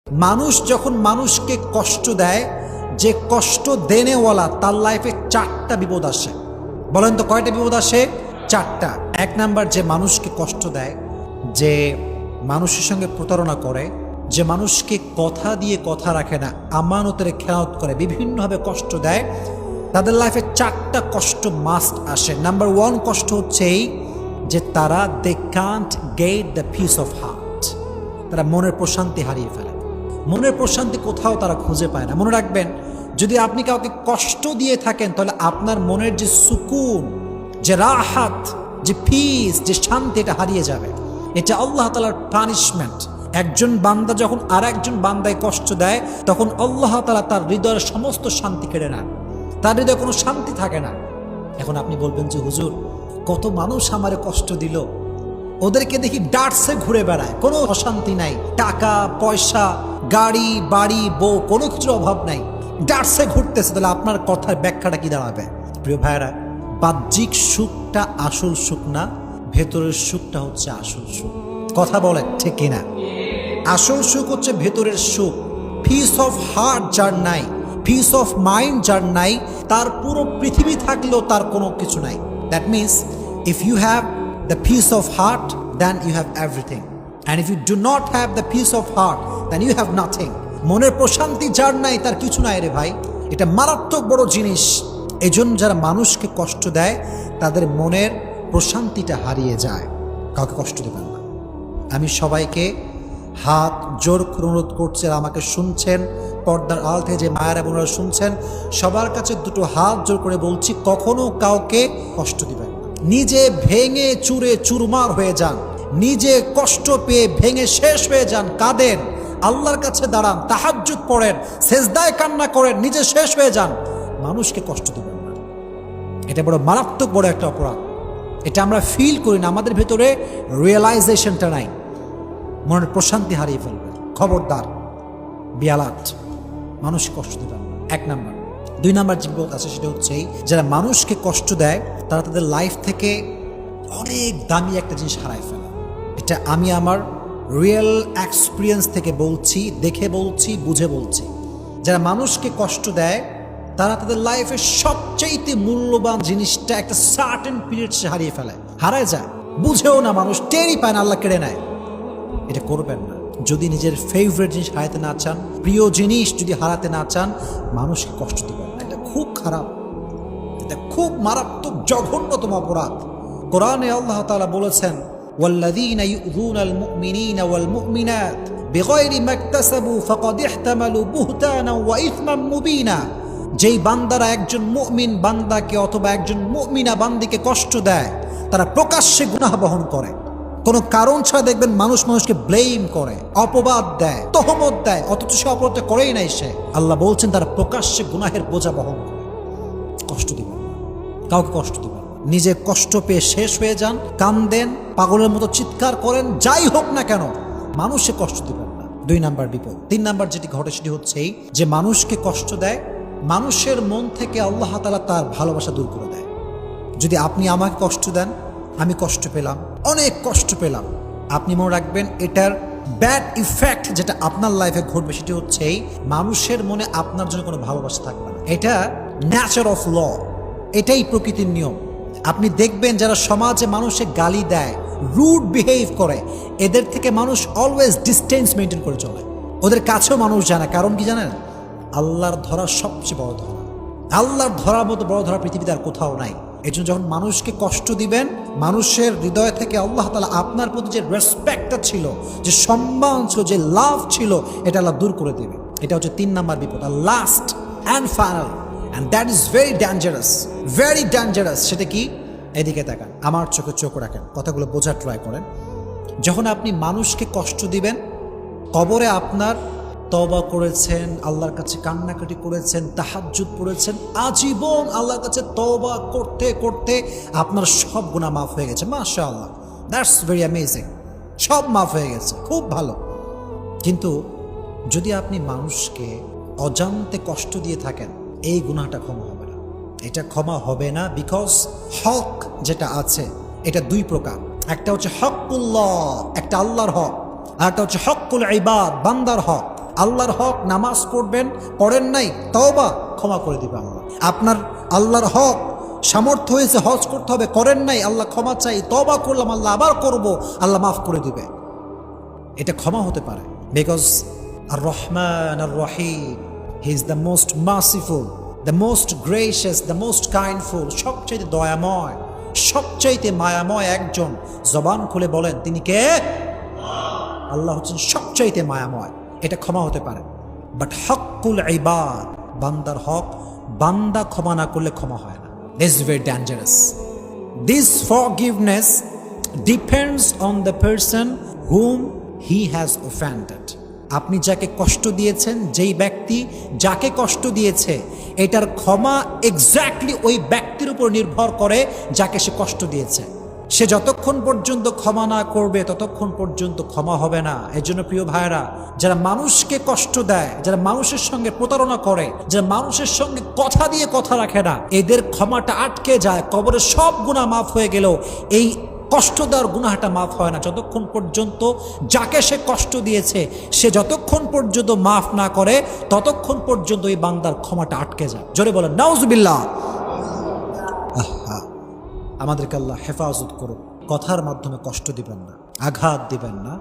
মানুষ যখন মানুষকে কষ্ট দেয়, যে কষ্ট দেনেওয়ালা তার লাইফে 4টা বিপদ আসে। বলেন তো কয়টা বিপদ আসে? 4টা। 1 নাম্বার, যে মানুষকে কষ্ট দেয়, যে মানুষের সঙ্গে প্রতারণা করে, যে মানুষকে কথা দিয়ে কথা রাখে না, আমানতের খেয়ানত করে, বিভিন্নভাবে কষ্ট দেয়, তাদের লাইফে 4টা কষ্ট মাস্ট আসে। নাম্বার 1 কষ্ট হচ্ছে এই যে তারা they can't get the peace of heart. তারা মনের প্রশান্তি হারিয়ে ফেলে। মনের প্রশান্তি কোথাও তারা খুঁজে পায় না। মনে রাখবেন, যদি আপনি কাউকে কষ্ট দিয়ে থাকেন তাহলে আপনার মনের যে সুকুন, যে রাহাত, যে পিস, যে শান্তি, এটা হারিয়ে যাবে। এটা আল্লাহ তাআলার পানিশমেন্ট। একজন বান্দা যখন আর একজন বান্দায় কষ্ট দেয়, তখন আল্লাহ তাআলা তার হৃদয়ের সমস্ত শান্তি কেড়ে নেন। তার হৃদয়ে কোনো শান্তি থাকে না। এখন আপনি বলবেন যে হুজুর, কত মানুষ আমারে কষ্ট দিল, ওদেরকে দেখি ডাটসে ঘুরে বেড়ায়, কোনো অশান্তি নাই, টাকা পয়সা, গাড়ি বাড়ি বউ, কোনো কিছুর অভাব নাই, ডাটসে ঘুরতেছে, তাহলে আপনার কথার ব্যাখ্যাটা কি দাঁড়াবে? প্রিয় ভাইরা, বাহ্যিক সুখটা আসল সুখ না, ভেতরের সুখটা হচ্ছে আসল সুখ। কথা বলেন ঠিক কিনা? আসল সুখ হচ্ছে ভেতরের সুখ। পিস অফ হার্ট যার নাই, পিস অফ মাইন্ড যার নাই, তার পুরো পৃথিবী থাকলেও তার কোনো কিছু নাই। That means if you have the peace of heart, then you have everything, and if you do not have the peace of heart, then you have nothing. মনের প্রশান্তি যার নাই তার কিছু নাই রে ভাই। এটা মারাত্মক বড় জিনিস। এজন্য যারা মানুষকে কষ্ট দেয় তাদের মনের প্রশান্তিটা হারিয়ে যায়। কাউকে কষ্ট দেবেন না। আমি সবাইকে হাত জোর করে অনুরোধ করছি, আর আমাকে শুনছেন পর্দার আড়াল থেকে যে মায়েরা বোনেরা শুনছেন, সবার কাছে দুটো হাত জোর করে বলছি, কখনো কাউকে কষ্ট দিবেন না। নিজে ভেঙে চুরে চুরমার হয়ে যান, নিজে কষ্ট পেয়ে ভেঙে শেষ হয়ে যান, কাঁদেন, আল্লাহর কাছে দাঁড়ান, তাহাজ্জুদ পড়েন, সেজদায় কান্না করেন, নিজে শেষ হয়ে যান, মানুষকে কষ্ট দিবেন না। এটা বড় মারাত্মক বড় একটা অপরাধ। এটা আমরা ফিল করি না, আমাদের ভেতরে রিয়েলাইজেশনটা নাই। মনের প্রশান্তি হারিয়ে ফেলবে। খবরদার, বিয়ালাত, মানুষকে কষ্ট দিবেন না। 1 নাম্বার। 2 নাম্বার যে বিপদ আছে সেটা হচ্ছে যারা মানুষকে কষ্ট দেয় তারা তাদের লাইফ থেকে অনেক দামি একটা জিনিস হারায় ফেলে। এটা আমি আমার রিয়েল এক্সপিরিয়েন্স থেকে বলছি, দেখে বলছি, বুঝে বলছি। যারা মানুষকে কষ্ট দেয় তারা তাদের লাইফের সবচেয়ে মূল্যবান জিনিসটা একটা সার্টেন পিরিয়ড সে হারিয়ে ফেলে, হারায় যায়, বুঝেও না, মানুষ টেরই পায় না, আল্লাহ কেড়ে নেয়। এটা করবেন না। যদি নিজের ফেভারিট জিনিস হারাতে না চান, প্রিয় জিনিস যদি হারাতে না চান, মানুষকে কষ্ট দিবেন না। এটা খুব খারাপ, এটা খুব মারাত্মক জঘন্যতম অপরাধ। কোরআনে আল্লাহ তাআলা বলেছেন, ওয়াল্লাযীনা ইউযুনাল মুমিনিনা ওয়াল মুমিনাত বিগাইরি মাকতাসাবু ফাকাদ ইহতামালু বুহতানা ওয়া ইসমান মুবিনা। যেই বান্দারা একজন মুমিন বান্দাকে অথবা একজন মুমিনা বান্দিকে কষ্ট দেয়, তারা প্রকাশ্যে গুনাহ বহন করে। কোনো কারণ ছাড়া দেখবেন মানুষ মানুষকে ব্লেম করে, অপবাদ দেয়, তহমত দেয়, অথচ সে অপরাধ করেই নাই সে। আল্লাহ বলছেন তারা প্রকাশ্যে গুনাহের বোঝা বহন করে। কষ্ট দিবেন না, কাউকে কষ্ট দিবেন না। নিজে কষ্ট পেয়ে শেষ হয়ে যান, কান্দেন, পাগলের মতো চিৎকার করেন, যাই হোক না কেন, মানুষে কষ্ট দিবেন না। 2 নাম্বার বিপদ। 3 নাম্বার যেটি ঘটে সেটি হচ্ছে যে মানুষকে কষ্ট দেয়, মানুষের মন থেকে আল্লাহ তাআলা তার ভালোবাসা দূর করে দেয়। যদি আপনি আমাকে কষ্ট দেন, আমি কষ্ট পেলাম, অনেক কষ্ট পেলাম, আপনি মনে রাখবেন এটার ব্যাড ইফেক্ট যেটা আপনার লাইফে ঘটবে সেটি হচ্ছে মানুষের মনে আপনার জন্য কোনো ভালোবাসা থাকবে না। এটা ন্যাচার অফ ল, এটাই প্রকৃতির নিয়ম। আপনি দেখবেন যারা সমাজে মানুষকে গালি দেয়, রুড বিহেভ করে, এদের থেকে মানুষ অলওয়েজ ডিস্টেন্স মেনটেন করে চলে। ওদের কাছেও মানুষ যায় না। কারণ কি জানেন? আল্লাহর ধরা সবচেয়ে বড় ধরা। আল্লাহর ধরার মতো বড় ধরা পৃথিবীতে আর কোথাও নাই। এই জন্য যখন মানুষকে কষ্ট দিবেন, মানুষের হৃদয় থেকে আল্লাহ তাআলা আপনার প্রতি যে রেসপেক্টটা ছিল, যে সম্মান ছিল, যে লাভ ছিল, এটা আল্লাহ দূর করে দেবে। এটা হচ্ছে 3 নাম্বার বিপদ। আর last and final, and that is very dangerous, very dangerous. সেটা কি? এদিকে তাকান, আমার চোখে চোখ রাখেন, কথাগুলো বোঝার ট্রাই করেন। যখন আপনি মানুষকে কষ্ট দিবেন, কবরে আপনার তওবা করেছেন, আল্লাহর কাছে কান্নাকাটি করেছেন, তাহাজ্জুদ পড়েছেন, আজীবন আল্লাহর কাছে তওবা করতে করতে আপনার সব গুনাহ মাফ হয়ে গেছে, মাশাআল্লাহ, দ্যাটস ভেরি অ্যামেজিং, সব মাফ হয়ে গেছে, খুব ভালো। কিন্তু যদি আপনি মানুষকে অজান্তে কষ্ট দিয়ে থাকেন, এই গুনাহটা ক্ষমা হবে না। এটা ক্ষমা হবে না, বিকজ হক যেটা আছে এটা 2 প্রকার। একটা হচ্ছে হকুল্লাহ, একটা আল্লাহর হক, আর একটা হচ্ছে হকুল ইবাদ, বান্দার হক। আল্লাহর হক নামাজ পড়বেন, পড়েন নাই, তওবা, ক্ষমা করে দিবে আল্লাহ। আপনার আল্লাহর হক সামর্থ্য হয়েছে হজ করতে হবে, করেন নাই, আল্লাহ ক্ষমা চাই, তওবা করলাম, আল্লাহ আবার করব, আল্লাহ মাফ করে দিবে। এটা ক্ষমা হতে পারে, বিকজ আর রহমান আর রহিম, he is the most merciful, the most gracious, the most kindful, সবচাইতে দয়াময়, সবচাইতে মায়াময় একজন। জবান খুলে বলেন তিনি কে? আল্লাহ হচ্ছেন সবচাইতে মায়াময়। এটা ক্ষমা হতে পারে। বাট হকুল ইবাদ, বান্দার হক, বান্দা ক্ষমা না করলে ক্ষমা হয় না। This is very dangerous. This forgiveness depends on the person hmm he has offended. আপনি যাকে কষ্ট দিয়েছেন, যেই ব্যক্তি যাকে কষ্ট দিয়েছে, এটার ক্ষমা এক্স্যাক্টলি ওই ব্যক্তির উপর নির্ভর করে যাকে সে কষ্ট দিয়েছে। সে যতক্ষণ পর্যন্ত ক্ষমা না করবে ততক্ষণ পর্যন্ত ক্ষমা হবে না। এর জন্য প্রিয় ভাইরা, যারা মানুষকে কষ্ট দেয়, যারা মানুষের সঙ্গে প্রতারণা করে, যারা মানুষের সঙ্গে কথা দিয়ে কথা রাখে না, এদের ক্ষমাটা আটকে যায়। কবরে সব গুনাহ মাফ হয়ে গেলেও এই কষ্ট দেওয়ার গুনাহটা মাফ হয় না যতক্ষণ পর্যন্ত যাকে সে কষ্ট দিয়েছে সে যতক্ষণ পর্যন্ত মাফ না করে ততক্ষণ পর্যন্ত এই বান্দার ক্ষমাটা আটকে যায়। জোরে বলেন নাউজুবিল্লাহ। আমাদেরকে আল্লাহ হেফাজত করুন। কথার মাধ্যমে কষ্ট দিবেন না, আঘাত দিবেন না।